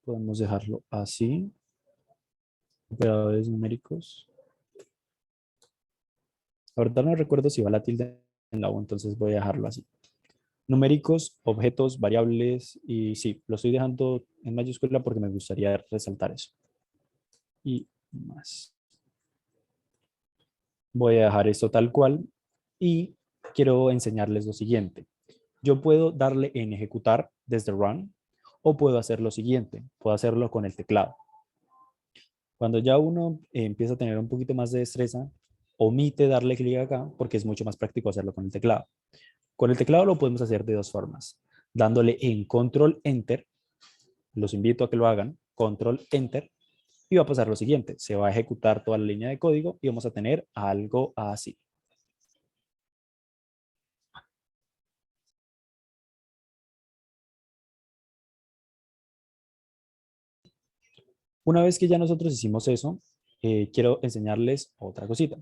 A: podemos dejarlo así. Operadores numéricos. Ahorita no recuerdo si va la tilde en la U, entonces voy a dejarlo así. Numéricos, objetos, variables, y sí, lo estoy dejando en mayúscula porque me gustaría resaltar eso. Y más. Voy a dejar esto tal cual y quiero enseñarles lo siguiente. Yo puedo darle en ejecutar desde run o puedo hacer lo siguiente, puedo hacerlo con el teclado. Cuando ya uno empieza a tener un poquito más de destreza, omite darle clic acá porque es mucho más práctico hacerlo con el teclado. Con el teclado lo podemos hacer de dos formas, dándole en control enter, los invito a que lo hagan, control enter, y va a pasar lo siguiente, se va a ejecutar toda la línea de código y vamos a tener algo así. Una vez que ya nosotros hicimos eso, quiero enseñarles otra cosita.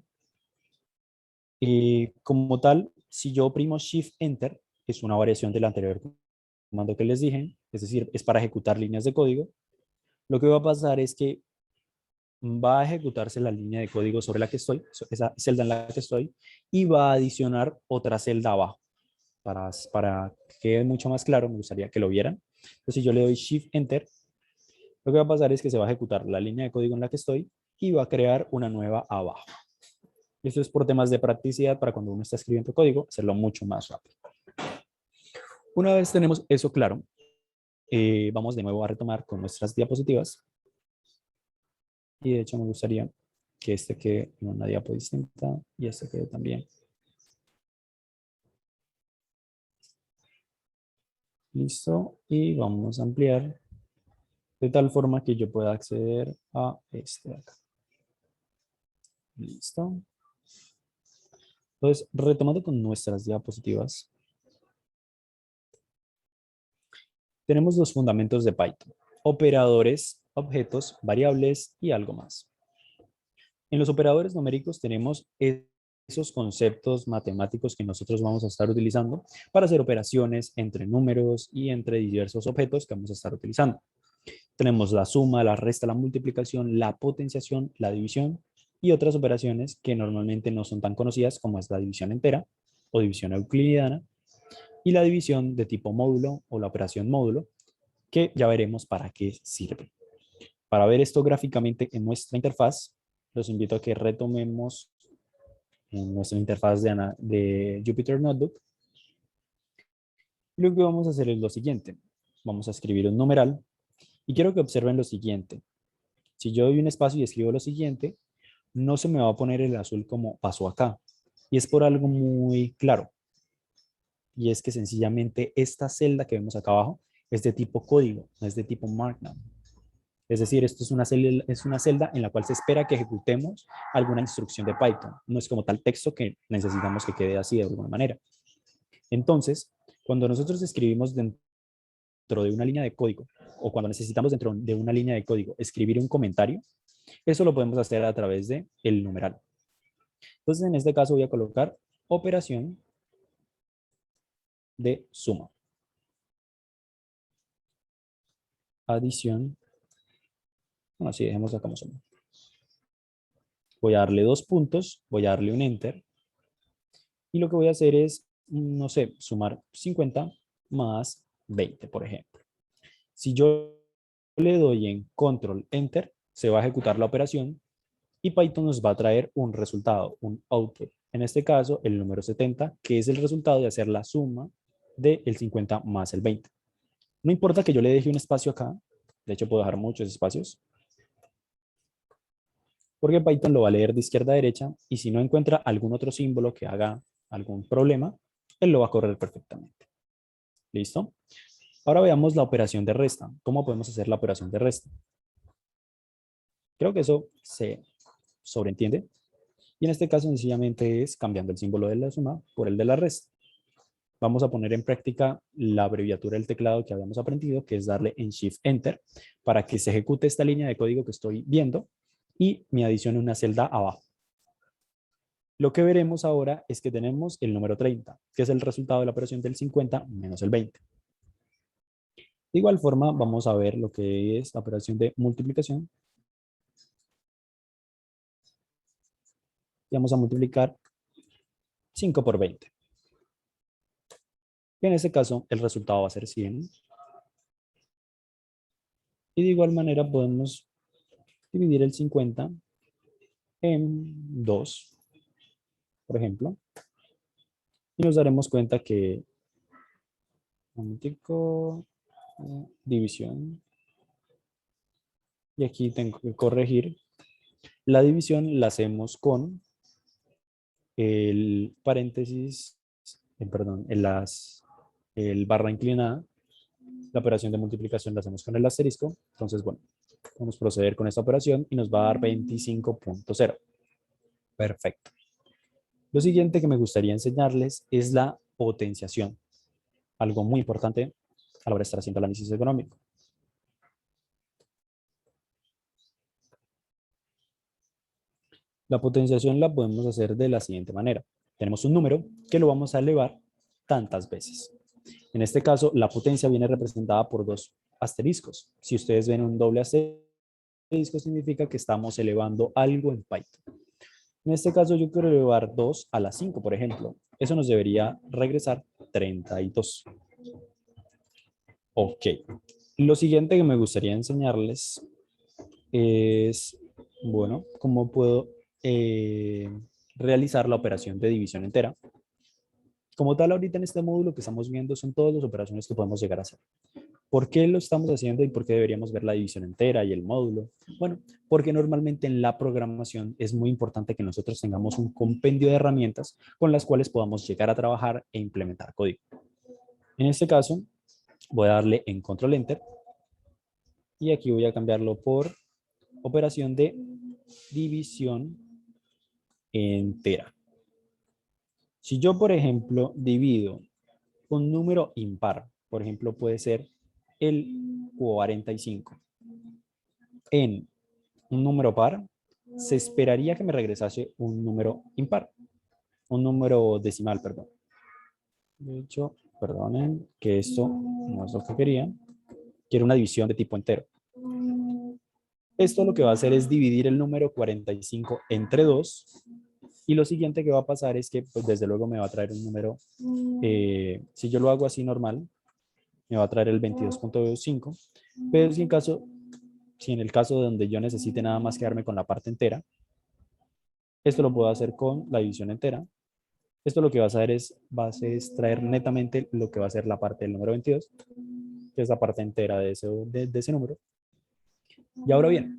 A: Como tal, si yo oprimo Shift Enter, es una variación del anterior comando que les dije, es decir, es para ejecutar líneas de código. Lo que va a pasar es que va a ejecutarse la línea de código sobre la que estoy, esa celda en la que estoy, y va a adicionar otra celda abajo. Para que quede mucho más claro, me gustaría que lo vieran. Entonces, si yo le doy Shift Enter, lo que va a pasar es que se va a ejecutar la línea de código en la que estoy y va a crear una nueva abajo. Esto es por temas de practicidad para cuando uno está escribiendo código, hacerlo mucho más rápido. Una vez tenemos eso claro, vamos de nuevo a retomar con nuestras diapositivas. Y de hecho me gustaría que este quede en una diapo distinta y este quede también. Listo. Y vamos a ampliar de tal forma que yo pueda acceder a este de acá. Listo. Entonces, retomando con nuestras diapositivas, tenemos los fundamentos de Python: operadores, objetos, variables y algo más. En los operadores numéricos tenemos esos conceptos matemáticos que nosotros vamos a estar utilizando para hacer operaciones entre números y entre diversos objetos que vamos a estar utilizando. Tenemos la suma, la resta, la multiplicación, la potenciación, la división y otras operaciones que normalmente no son tan conocidas, como es la división entera o división euclidiana y la división de tipo módulo o la operación módulo, que ya veremos para qué sirve. Para ver esto gráficamente en nuestra interfaz, los invito a que retomemos en nuestra interfaz de Jupyter Notebook. Lo que vamos a hacer es lo siguiente. Vamos a escribir un numeral y quiero que observen lo siguiente. Si yo doy un espacio y escribo lo siguiente, no se me va a poner el azul como pasó acá. Y es por algo muy claro. Y es que sencillamente esta celda que vemos acá abajo es de tipo código, no es de tipo Markdown. Es decir, esto es una celda en la cual se espera que ejecutemos alguna instrucción de Python. No es como tal texto que necesitamos que quede así de alguna manera. Entonces, cuando nosotros escribimos dentro de una línea de código o cuando necesitamos dentro de una línea de código escribir un comentario, eso lo podemos hacer a través de el numeral. Entonces, en este caso voy a colocar operación de suma, adición. Bueno, así dejemos acá como suma. Voy a darle 2 puntos, voy a darle un enter. Y lo que voy a hacer es, no sé, sumar 50 más 20, por ejemplo. Si yo le doy en control enter, se va a ejecutar la operación y Python nos va a traer un resultado, un output. En este caso, el número 70, que es el resultado de hacer la suma del 50 más el 20. No importa que yo le deje un espacio acá, de hecho puedo dejar muchos espacios, porque Python lo va a leer de izquierda a derecha y si no encuentra algún otro símbolo que haga algún problema, él lo va a correr perfectamente. ¿Listo? Ahora veamos la operación de resta. ¿Cómo podemos hacer la operación de resta? Creo que eso se sobreentiende. Y en este caso sencillamente es cambiando el símbolo de la suma por el de la resta. Vamos a poner en práctica la abreviatura del teclado que habíamos aprendido, que es darle en Shift Enter para que se ejecute esta línea de código que estoy viendo y me adicione una celda abajo. Lo que veremos ahora es que tenemos el número 30, que es el resultado de la operación del 50 menos el 20. De igual forma, vamos a ver lo que es la operación de multiplicación. Y vamos a multiplicar 5 por 20. Y en este caso, el resultado va a ser 100. Y de igual manera podemos dividir el 50 en 2, por ejemplo. Y nos daremos cuenta que, un momentico, división. Y aquí tengo que corregir. La división la hacemos con el paréntesis, perdón, el barra inclinada. La operación de multiplicación la hacemos con el asterisco. Entonces, bueno, vamos a proceder con esta operación y nos va a dar 25.0. Perfecto. Lo siguiente que me gustaría enseñarles es la potenciación. Algo muy importante a la hora de estar haciendo el análisis económico. La potenciación la podemos hacer de la siguiente manera. Tenemos un número que lo vamos a elevar tantas veces. En este caso, la potencia viene representada por 2 asteriscos. Si ustedes ven un doble asterisco, significa que estamos elevando algo en Python. En este caso, yo quiero elevar 2 a la 5, por ejemplo. Eso nos debería regresar 32. Ok. Lo siguiente que me gustaría enseñarles es, bueno, cómo puedo realizar la operación de división entera. Como tal, ahorita en este módulo que estamos viendo son todas las operaciones que podemos llegar a hacer. ¿Por qué lo estamos haciendo y por qué deberíamos ver la división entera y el módulo? Bueno, porque normalmente en la programación es muy importante que nosotros tengamos un compendio de herramientas con las cuales podamos llegar a trabajar e implementar código. En este caso, voy a darle en Control Enter Y aquí voy a cambiarlo por operación de división entera. Si yo, por ejemplo, divido un número impar, por ejemplo, puede ser el 45, en un número par, se esperaría que me regresase un número impar, un número decimal, perdón. De hecho, perdonen, que esto no es lo que quería. Quiero una división de tipo entero. Esto lo que va a hacer es dividir el número 45 entre 2. Y lo siguiente que va a pasar es que, pues desde luego me va a traer un número, si yo lo hago así normal, me va a traer el 22.25. Pero si en el caso donde yo necesite nada más quedarme con la parte entera, esto lo puedo hacer con la división entera. Esto lo que va a hacer es extraer netamente lo que va a ser la parte del número 22, que es la parte entera de ese número. Y ahora bien,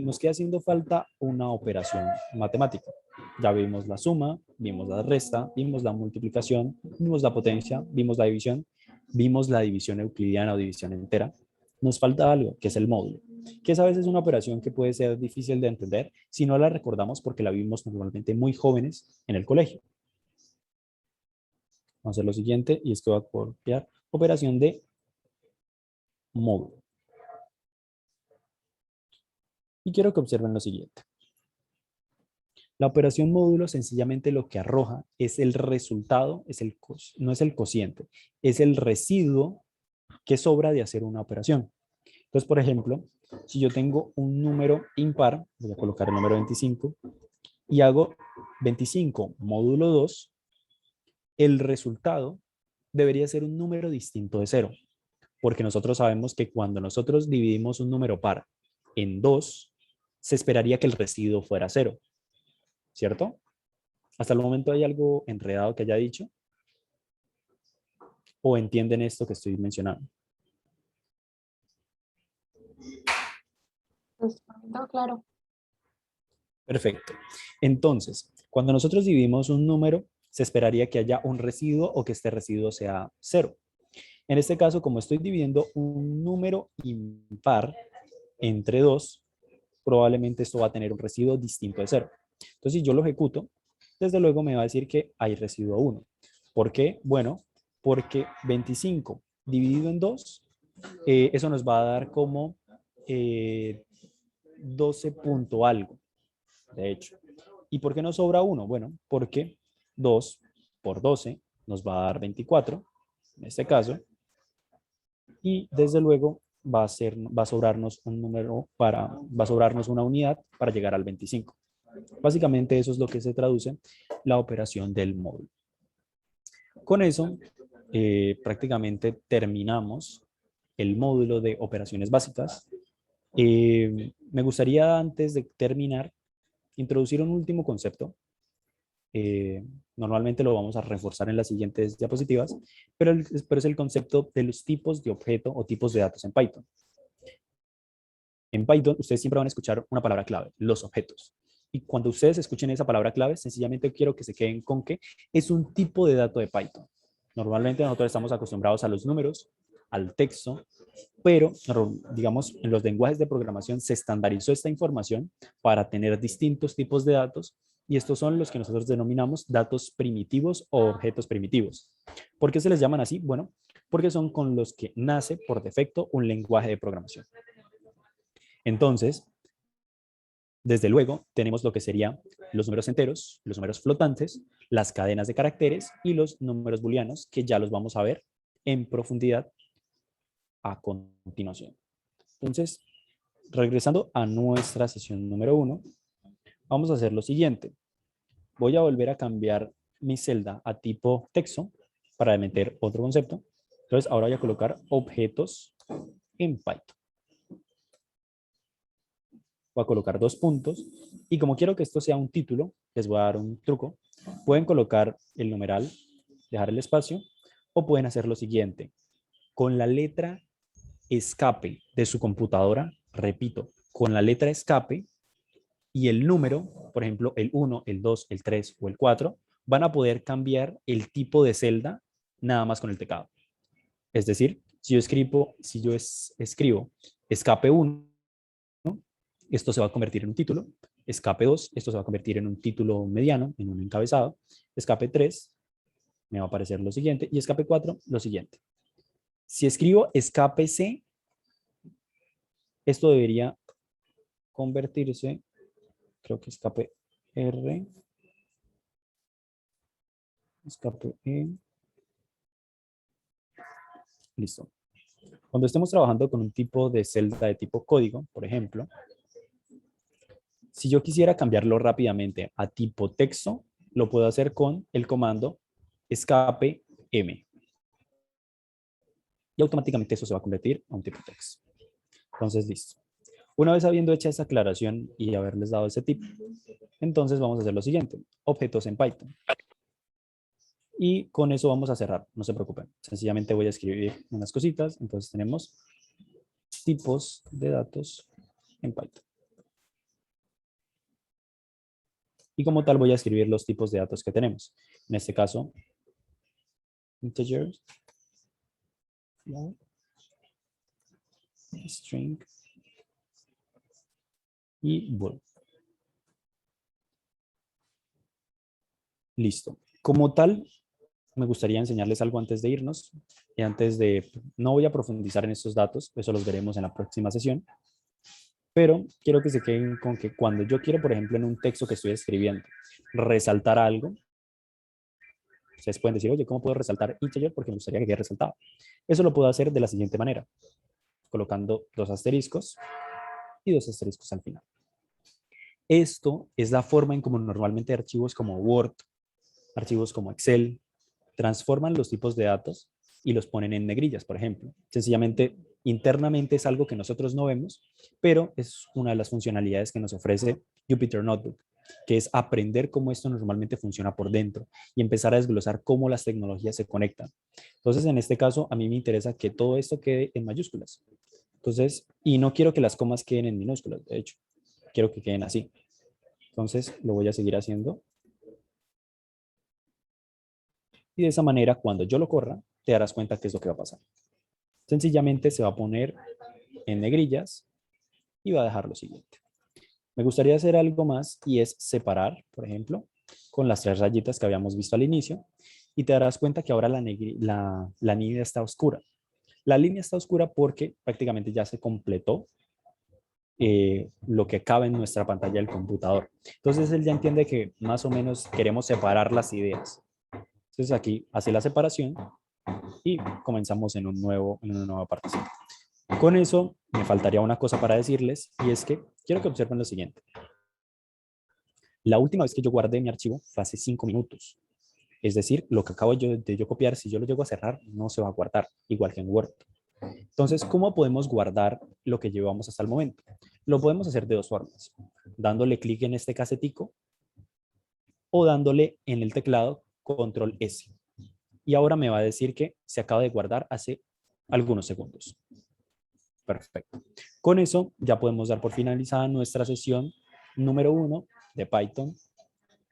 A: nos queda haciendo falta una operación matemática. Ya vimos la suma, vimos la resta, vimos la multiplicación, vimos la potencia, vimos la división euclidiana o división entera. Nos falta algo, que es el módulo, que es a veces una operación que puede ser difícil de entender si no la recordamos porque la vimos normalmente muy jóvenes en el colegio. Vamos a hacer lo siguiente, y esto va a copiar operación de módulo. Y quiero que observen lo siguiente. La operación módulo sencillamente lo que arroja es el resultado, no es el cociente, es el residuo que sobra de hacer una operación. Entonces, por ejemplo, si yo tengo un número impar, voy a colocar el número 25, y hago 25 módulo 2, el resultado debería ser un número distinto de 0, porque nosotros sabemos que cuando nosotros dividimos un número par en 2, se esperaría que el residuo fuera 0, ¿cierto? ¿Hasta el momento hay algo enredado que haya dicho? ¿O entienden esto que estoy mencionando?
D: Pues, no, claro.
A: Perfecto. Entonces, cuando nosotros dividimos un número, se esperaría que haya un residuo o que este residuo sea 0. En este caso, como estoy dividiendo un número impar entre 2, probablemente esto va a tener un residuo distinto de 0. Entonces, si yo lo ejecuto, desde luego me va a decir que hay residuo 1. ¿Por qué? Bueno, porque 25 dividido en 2, eso nos va a dar como 12 punto algo, de hecho. ¿Y por qué nos sobra 1? Bueno, porque 2 por 12 nos va a dar 24, en este caso, y desde luego va a sobrarnos va a sobrarnos una unidad para llegar al 25. Básicamente eso es lo que se traduce la operación del módulo. Con eso, prácticamente terminamos el módulo de operaciones básicas. Me gustaría, antes de terminar, introducir un último concepto. Normalmente lo vamos a reforzar en las siguientes diapositivas, pero es el concepto de los tipos de objeto o tipos de datos en Python. En Python, ustedes siempre van a escuchar una palabra clave, los objetos. Y cuando ustedes escuchen esa palabra clave, sencillamente quiero que se queden con que es un tipo de dato de Python. Normalmente nosotros estamos acostumbrados a los números, al texto, pero digamos en los lenguajes de programación se estandarizó esta información para tener distintos tipos de datos, y estos son los que nosotros denominamos datos primitivos o objetos primitivos. ¿Por qué se les llaman así? Bueno, porque son con los que nace por defecto un lenguaje de programación. Entonces, desde luego, tenemos lo que serían los números enteros, los números flotantes, las cadenas de caracteres y los números booleanos, que ya los vamos a ver en profundidad a continuación. Entonces, regresando a nuestra sesión número 1, vamos a hacer lo siguiente. Voy a volver a cambiar mi celda a tipo texto para meter otro concepto. Entonces, ahora voy a colocar objetos en Python. Voy a colocar 2 puntos, y como quiero que esto sea un título, les voy a dar un truco. Pueden colocar el numeral, dejar el espacio, o pueden hacer lo siguiente. Con la letra escape de su computadora, repito, con la letra escape y el número, por ejemplo, el 1, el 2, el 3 o el 4, van a poder cambiar el tipo de celda nada más con el teclado. Es decir, Si yo escribo escape 1, esto se va a convertir en un título. Escape 2, esto se va a convertir en un título mediano, en un encabezado. Escape 3, me va a aparecer lo siguiente. Y escape 4, lo siguiente. Si escribo escape C, esto debería convertirse, creo que escape R, escape E. Listo. Cuando estemos trabajando con un tipo de celda de tipo código, por ejemplo, si yo quisiera cambiarlo rápidamente a tipo texto, lo puedo hacer con el comando escape M. Y automáticamente eso se va a convertir a un tipo texto. Entonces, listo. Una vez habiendo hecho esa aclaración y haberles dado ese tip, entonces vamos a hacer lo siguiente. Objetos en Python. Y con eso vamos a cerrar, no se preocupen. Sencillamente voy a escribir unas cositas. Entonces tenemos tipos de datos en Python. Y como tal voy a escribir los tipos de datos que tenemos. En este caso, integers, string y bool. Listo. Como tal, me gustaría enseñarles algo antes de irnos. Y no voy a profundizar en estos datos, eso los veremos en la próxima sesión. Pero quiero que se queden con que cuando yo quiero, por ejemplo, en un texto que estoy escribiendo, resaltar algo, ustedes pueden decir, oye, ¿cómo puedo resaltar integer? Porque me gustaría que quede resaltado. Eso lo puedo hacer de la siguiente manera, colocando 2 asteriscos y 2 asteriscos al final. Esto es la forma en como normalmente archivos como Word, archivos como Excel, transforman los tipos de datos y los ponen en negrillas, por ejemplo. Sencillamente, internamente es algo que nosotros no vemos, pero es una de las funcionalidades que nos ofrece Jupyter Notebook, que es aprender cómo esto normalmente funciona por dentro y empezar a desglosar cómo las tecnologías se conectan. Entonces, en este caso, a mí me interesa que todo esto quede en mayúsculas. Entonces, y no quiero que las comas queden en minúsculas, de hecho, quiero que queden así. Entonces, lo voy a seguir haciendo. Y de esa manera, cuando yo lo corra, te darás cuenta qué es lo que va a pasar. Sencillamente se va a poner en negrillas y va a dejar lo siguiente. Me gustaría hacer algo más y es separar, por ejemplo, con las 3 rayitas que habíamos visto al inicio y te darás cuenta que ahora la línea está oscura. La línea está oscura porque prácticamente ya se completó lo que cabe en nuestra pantalla del computador. Entonces él ya entiende que más o menos queremos separar las ideas. Entonces aquí hace la separación y comenzamos en una nueva partición. Con eso me faltaría una cosa para decirles y es que quiero que observen lo siguiente. La última vez que yo guardé mi archivo fue hace 5 minutos. Es decir, lo que acabo de yo copiar, si yo lo llego a cerrar, no se va a guardar, igual que en Word. Entonces, ¿cómo podemos guardar lo que llevamos hasta el momento? Lo podemos hacer de 2 formas. Dándole clic en este casetico o dándole en el teclado Control S. Y ahora me va a decir que se acaba de guardar hace algunos segundos. Perfecto. Con eso ya podemos dar por finalizada nuestra sesión número 1 de Python.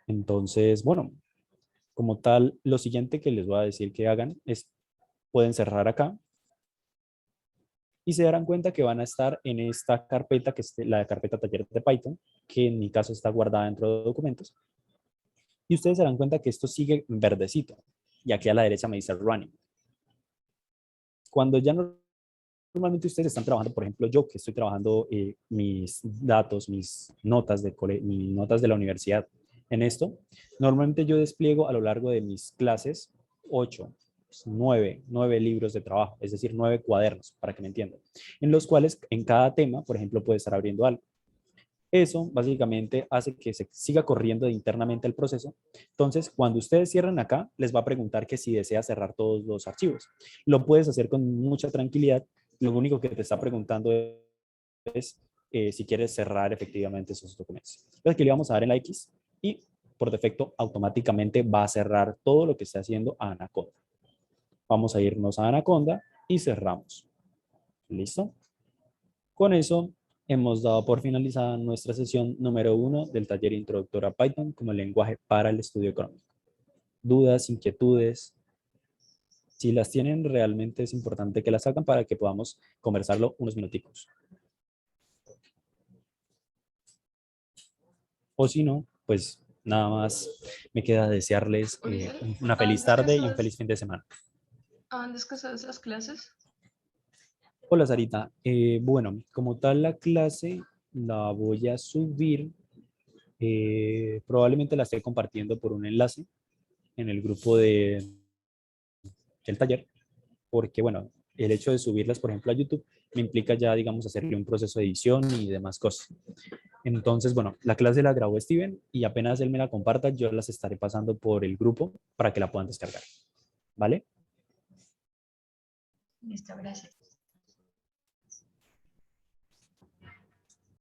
A: Entonces, bueno, como tal, lo siguiente que les voy a decir que hagan es, pueden cerrar acá y se darán cuenta que van a estar en esta carpeta, que es la carpeta taller de Python, que en mi caso está guardada dentro de documentos. Y ustedes se darán cuenta que esto sigue verdecito. Y aquí a la derecha me dice running. Cuando ya normalmente ustedes están trabajando, por ejemplo, yo que estoy trabajando mis datos, mis notas de la universidad en esto, normalmente yo despliego a lo largo de mis clases 8, 9 libros de trabajo, es decir, 9 cuadernos, para que me entiendan, en los cuales en cada tema, por ejemplo, puede estar abriendo algo. Eso básicamente hace que se siga corriendo internamente el proceso. Entonces, cuando ustedes cierren acá, les va a preguntar que si desea cerrar todos los archivos. Lo puedes hacer con mucha tranquilidad. Lo único que te está preguntando es si quieres cerrar efectivamente esos documentos. Entonces, aquí le vamos a dar en la X y por defecto automáticamente va a cerrar todo lo que está haciendo Anaconda. Vamos a irnos a Anaconda y cerramos. ¿Listo? Con eso hemos dado por finalizada nuestra sesión número 1 del taller Introductor a Python como lenguaje para el estudio económico. ¿Dudas, inquietudes? Si las tienen, realmente es importante que las hagan para que podamos conversarlo unos minuticos. O si no, pues nada más me queda desearles una feliz tarde y un feliz fin de semana.
C: ¿A dónde es que son esas clases?
A: Hola Sarita, bueno, como tal la clase la voy a subir, probablemente la esté compartiendo por un enlace en el grupo del taller, porque bueno, el hecho de subirlas, por ejemplo, a YouTube, me implica ya, digamos, hacerle un proceso de edición y demás cosas. Entonces, bueno, la clase la grabó Steven y apenas él me la comparta, yo las estaré pasando por el grupo para que la puedan descargar. ¿Vale?
C: Listo, gracias.